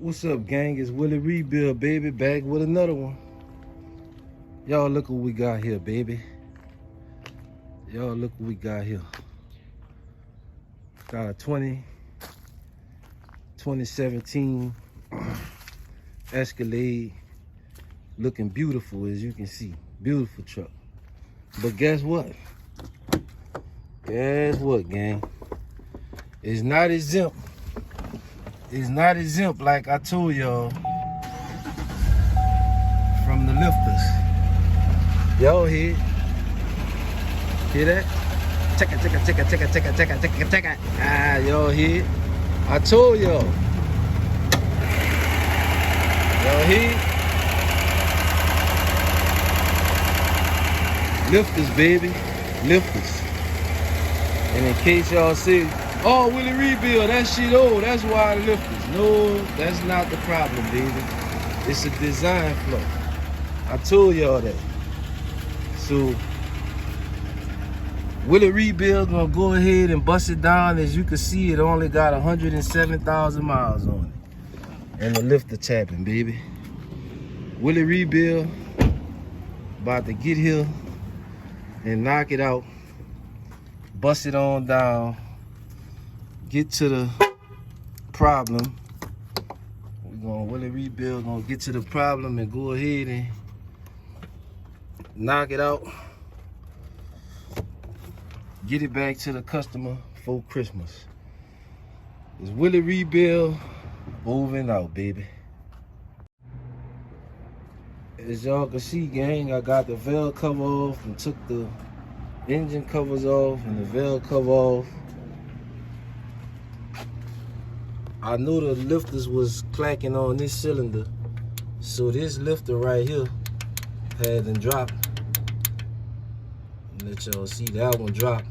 What's up, gang? It's Willie Rebuild, baby, back with another one. Y'all look what we got here, baby. Y'all look what we got here. Got a 2017 Escalade, looking beautiful, as you can see. Beautiful truck. But guess what? Guess what, gang? It's not exempt. It's not exempt, like I told y'all, from the lifters. Y'all hear that? Check it. Ah, y'all hear? I told y'all. Y'all hear? Lifters, baby. Lifters. And in case y'all say, oh, Willie Rebuild, that shit old, that's why the lifters. No, that's not the problem, baby. It's a design flaw. I told y'all that. So, Willie Rebuild gonna go ahead and bust it down. As you can see, it only got 107,000 miles on it. And the lifter tapping, baby. Willie Rebuild about to get here and knock it out. Bust it on down. Get to the problem. Willie Rebuild gonna get to the problem and go ahead and knock it out. Get it back to the customer for Christmas. It's Willie Rebuild moving out, baby. As y'all can see, gang, I got the valve cover off and took the engine covers off and the valve cover off. I knew the lifters was clacking on this cylinder, so this lifter right here had them drop. Let y'all see that one drop.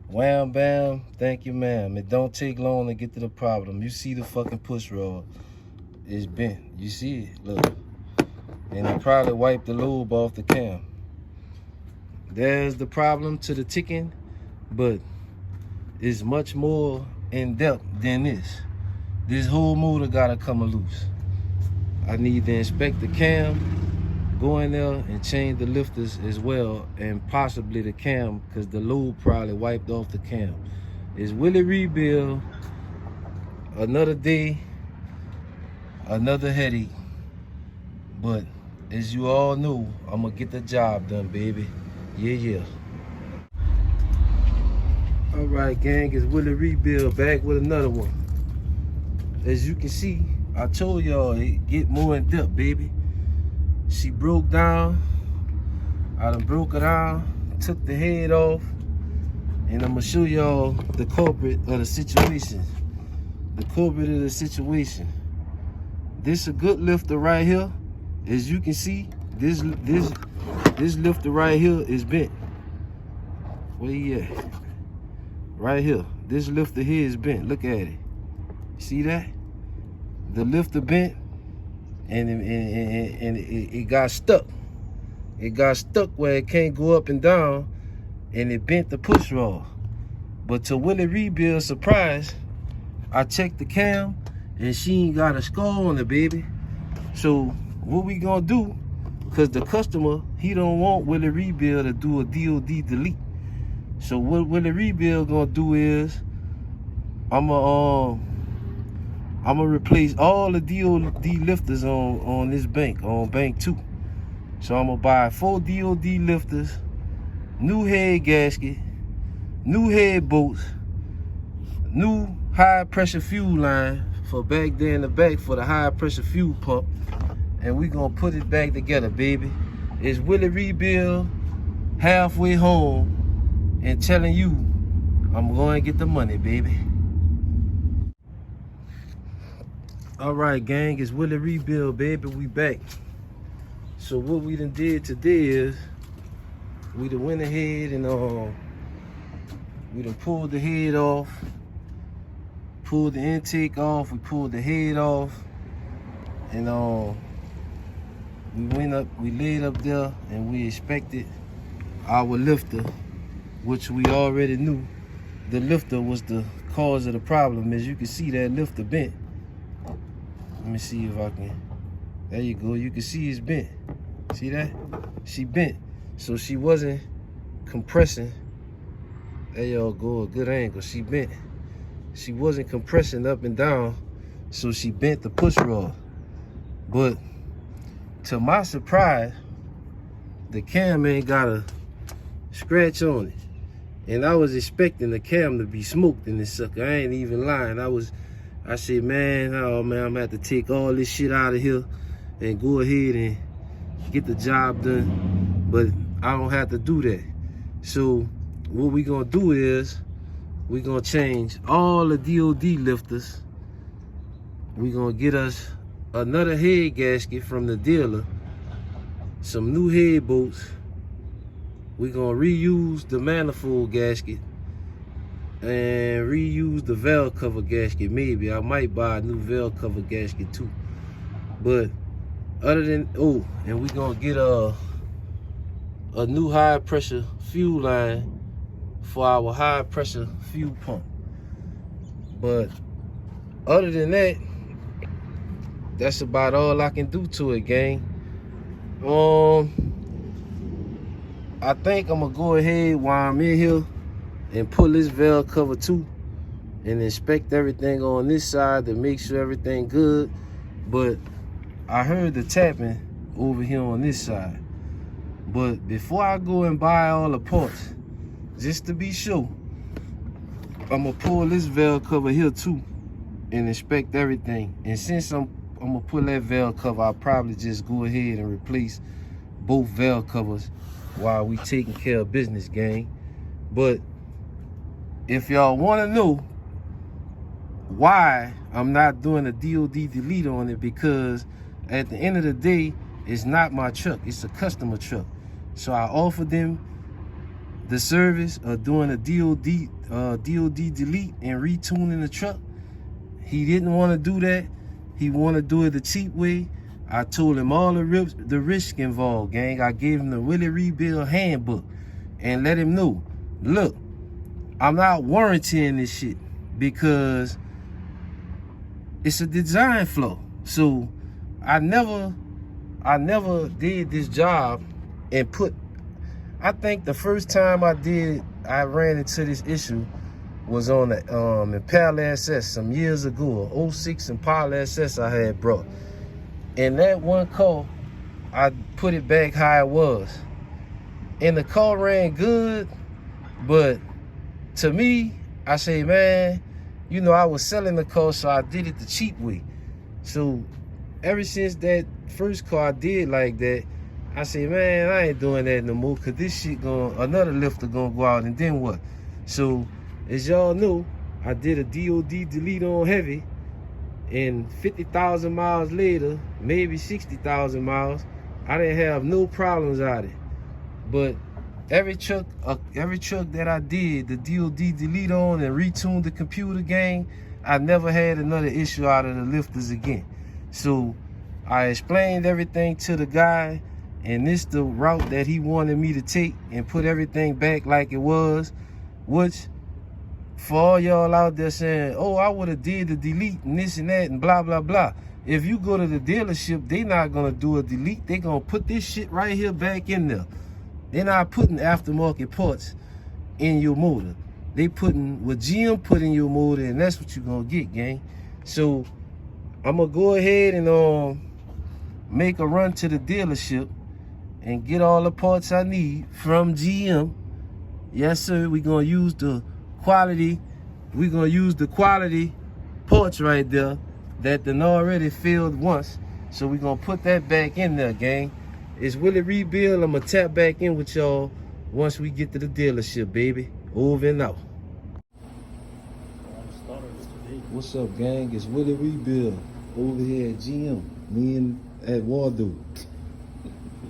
Wham bam, thank you ma'am. It don't take long to get to the problem. You see the fucking push rod is bent. You see it, look. And it probably wiped the lube off the cam. There's the problem to the ticking, but it's much more in depth than this. This whole motor gotta come loose. I need to inspect the cam, go in there and change the lifters as well, and possibly the cam, because the lube probably wiped off the cam. It's Willie Rebuild. Another day, another headache. But as you all know, I'm gonna get the job done, baby. Yeah. All right, gang, it's Willie Rebuild back with another one. As you can see, I told y'all it get more in depth, baby. She broke down. I done broke her down, took the head off, and I'm gonna show y'all the culprit of the situation. The culprit of the situation. This a good lifter right here. As you can see, this lifter right here is bent. Where he at? Right here. This lifter here is bent. Look at it. See that? The lifter bent, and it got stuck. It got stuck where it can't go up and down, and it bent the push rod. But to Willie Rebuild's surprise, I checked the cam, and she ain't got a scar on it, baby. So what we gonna do? Cause the customer, he don't want Willie Rebuild to do a DOD delete. So what Willie Rebuild gonna do is, I'ma replace all the DOD lifters on this bank, on bank 2. So I'm gonna buy 4 DOD lifters, new head gasket, new head bolts, new high pressure fuel line for back there in the back for the high pressure fuel pump, and we gonna put it back together, baby. It's Willie Rebuild halfway home and telling you I'm going to get the money, baby. All right, gang, it's Willie Rebuild, baby. We back. So what we done did today is we done went ahead and we done pulled the head off, pulled the intake off, we pulled the head off, and we went up, we laid up there, and we inspected our lifter, which we already knew the lifter was the cause of the problem. As you can see, that lifter bent. Let me see if I can. There you go. You can see it's bent. See that? She bent. So she wasn't compressing. There y'all go, a good angle. She bent. She wasn't compressing up and down, so she bent the push rod. But to my surprise, the cam ain't got a scratch on it. And I was expecting the cam to be smoked in this sucker. I ain't even lying. I said, man, oh man, I'm gonna have to take all this shit out of here and go ahead and get the job done. But I don't have to do that. So what we gonna do is we gonna change all the DOD lifters. We gonna get us another head gasket from the dealer, some new head bolts. We gonna reuse the manifold gasket and reuse the valve cover gasket. Maybe I might buy a new valve cover gasket too. But other than, oh, and we gonna get a new high pressure fuel line for our high pressure fuel pump. But other than that, that's about all I can do to it, gang. I think I'm gonna go ahead while I'm in here and pull this valve cover too and inspect everything on this side to make sure everything good. But I heard the tapping over here on this side. But before I go and buy all the parts, just to be sure, I'm gonna pull this valve cover here too and inspect everything. And since I'm gonna pull that valve cover, I'll probably just go ahead and replace both valve covers while we taking care of business, gang. But if y'all wanna know why I'm not doing a DOD delete on it, because at the end of the day, it's not my truck, it's a customer truck. So I offered them the service of doing a DOD delete and retuning the truck. He didn't want to do that. He wanted to do it the cheap way. I told him all the risk involved, gang. I gave him the Willie Rebuild handbook and let him know, look, I'm not warranting this shit because it's a design flaw. So I never did this job and put, I think the first time I ran into this issue was on the Impala SS some years ago, 06 Impala SS I had brought. And that one car, I put it back how it was. And the car ran good, but to me, I say, man, you know, I was selling the car, so I did it the cheap way. So ever since that first car I did like that, I say, man, I ain't doing that no more, cause this shit another lifter gonna go out, and then what? So as y'all know, I did a DOD delete on heavy, and 50,000 miles later, maybe 60,000 miles, I didn't have no problems out of it. But every truck that I did the DOD delete on and retuned the computer, gang, I never had another issue out of the lifters again. So I explained everything to the guy, and this the route that he wanted me to take and put everything back like it was, which for all y'all out there saying, oh, I would have did the delete and this and that and blah, blah, blah. If you go to the dealership, they not going to do a delete. They going to put this shit right here back in there. They're not putting aftermarket parts in your motor. They putting what GM put in your motor, and that's what you're going to get, gang. So I'm going to go ahead and make a run to the dealership and get all the parts I need from GM. Yes, sir. We're going to use the quality. We're going to use the quality parts right there that done already filled once. So we're going to put that back in there, gang. It's Willie Rebuild. I'm going to tap back in with y'all once we get to the dealership, baby. Over and out. What's up, gang? It's Willie Rebuild over here at GM. Me and at Waldo.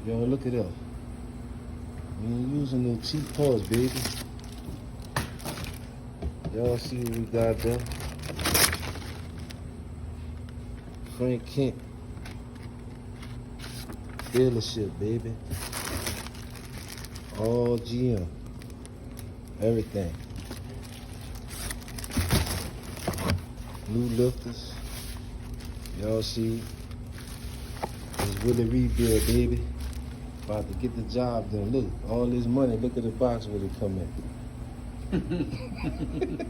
Y'all look it up. We ain't using no cheap parts, baby. Y'all see what we got there? Frank Kent dealership, baby. All GM. Everything. New lifters. Y'all see, it's Willie Rebuild, baby. About to get the job done. Look, all this money, look at the box where it come in.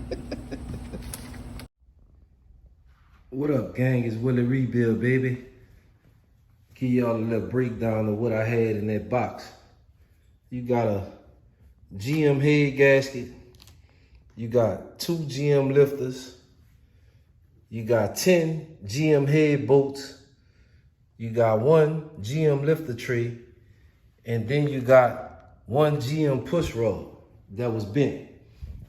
What up, gang? It's Willie Rebuild, baby. Give y'all a little breakdown of what I had in that box. You got a GM head gasket. You got 2 GM lifters. You got 10 GM head bolts. You got 1 GM lifter tray. And then you got 1 GM push rod that was bent.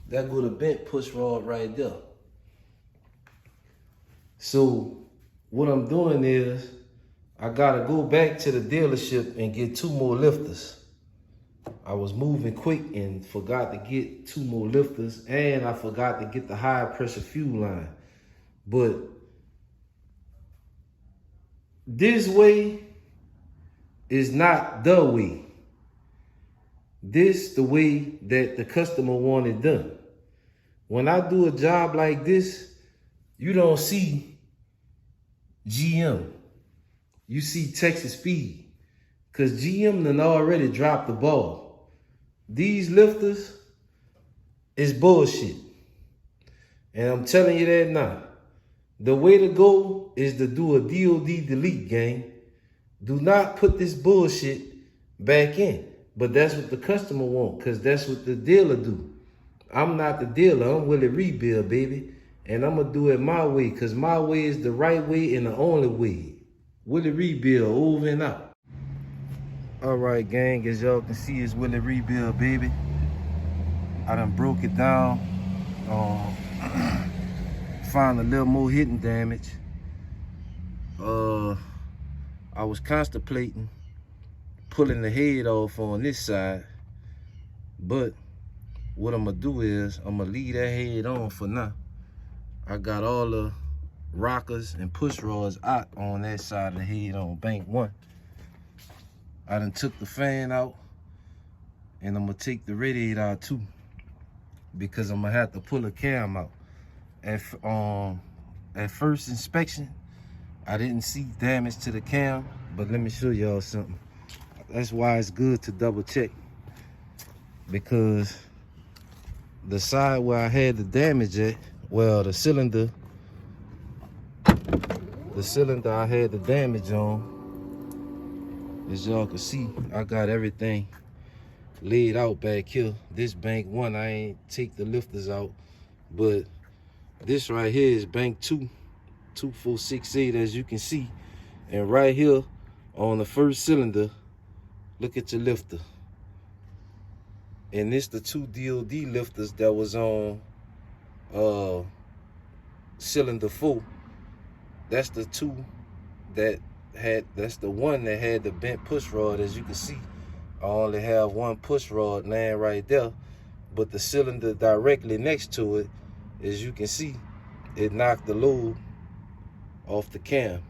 That go to bent push rod right there. So what I'm doing is I gotta go back to the dealership and get 2 more lifters. I was moving quick and forgot to get 2 more lifters, and I forgot to get the high pressure fuel line. But this way is not the way. This the way that the customer wanted done. When I do a job like this, you don't see GM. You see Texas Speed. Because GM done already dropped the ball. These lifters is bullshit. And I'm telling you that now. The way to go is to do a DOD delete, gang. Do not put this bullshit back in. But that's what the customer want, because that's what the dealer do. I'm not the dealer. I'm Willie Rebuild, baby. And I'm going to do it my way, because my way is the right way and the only way. Willie Rebuild, over and out. All right, gang, as y'all can see, it's Willie Rebuild, baby. I done broke it down. Found a little more hidden damage. I was contemplating pulling the head off on this side, but what I'm gonna do is I'm gonna leave that head on for now. I got all the rockers and push rods out on that side of the head on bank 1. I done took the fan out, and I'm gonna take the radiator out too, because I'm gonna have to pull a cam out. At first inspection, I didn't see damage to the cam, but let me show y'all something. That's why it's good to double check, because the side where I had the damage at, well, the cylinder I had the damage on, as y'all can see, I got everything laid out back here. This bank 1, I ain't take the lifters out, but this right here is bank 2, 2468, as you can see. And right here on the first cylinder, look at your lifter. And this the 2 DOD lifters that was on cylinder 4. That's the 2 that had, that's the one that had the bent push rod. As you can see, I only have 1 push rod laying right there, but the cylinder directly next to it, as you can see, it knocked the load off the cam.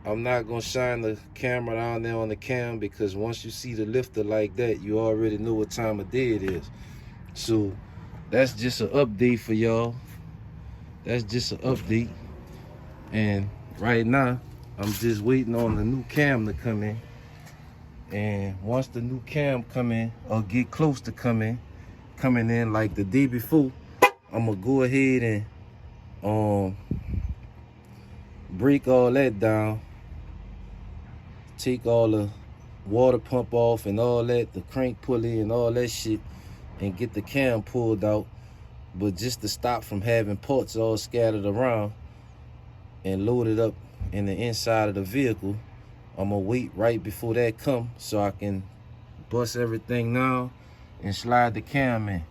I'm not gonna shine the camera down there on the cam, because once you see the lifter like that, you already know what time of day it is. So that's just an update for y'all. That's just an update. And right now, I'm just waiting on the new cam to come in. And once the new cam come in, or get close to coming in like the day before, I'm gonna go ahead and break all that down, take all the water pump off and all that, the crank pulley and all that shit, and get the cam pulled out. But just to stop from having parts all scattered around, and load it up in the inside of the vehicle, I'm gonna wait right before that come, so I can bust everything down and slide the cam in.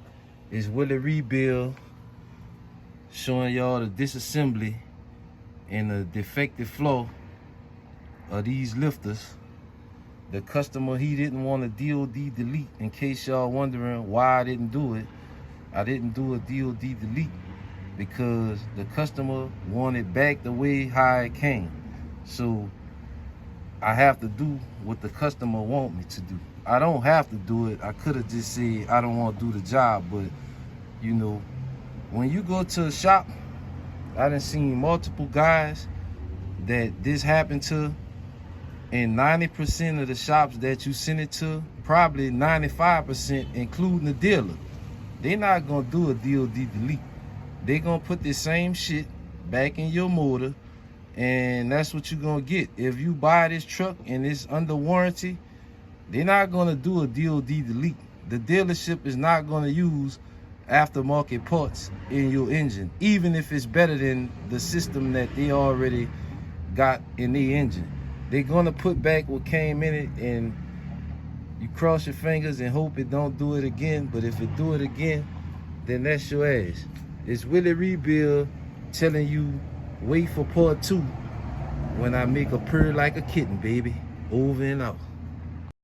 It's Willie Rebuild, showing y'all the disassembly and the defective flow of these lifters. The customer, he didn't want a DOD delete. In case y'all wondering why I didn't do it, I didn't do a DOD delete because the customer wanted back the way how it came. So I have to do what the customer want me to do. I don't have to do it. I could have just said I don't want to do the job, but you know, when you go to a shop I done seen multiple guys that this happened to, and 90% of the shops that you send it to, probably 95%, including the dealer, they not gonna do a DOD delete. They gonna put the same shit back in your motor, and that's what you're gonna get. If you buy this truck and it's under warranty, they're not gonna do a DOD delete. The dealership is not gonna use aftermarket parts in your engine, even if it's better than the system that they already got in their engine. They're gonna put back what came in it, and you cross your fingers and hope it don't do it again. But if it do it again, then that's your ass. It's Willie Rebuild telling you, wait for part 2 when I make her purr like a kitten, baby. Over and out.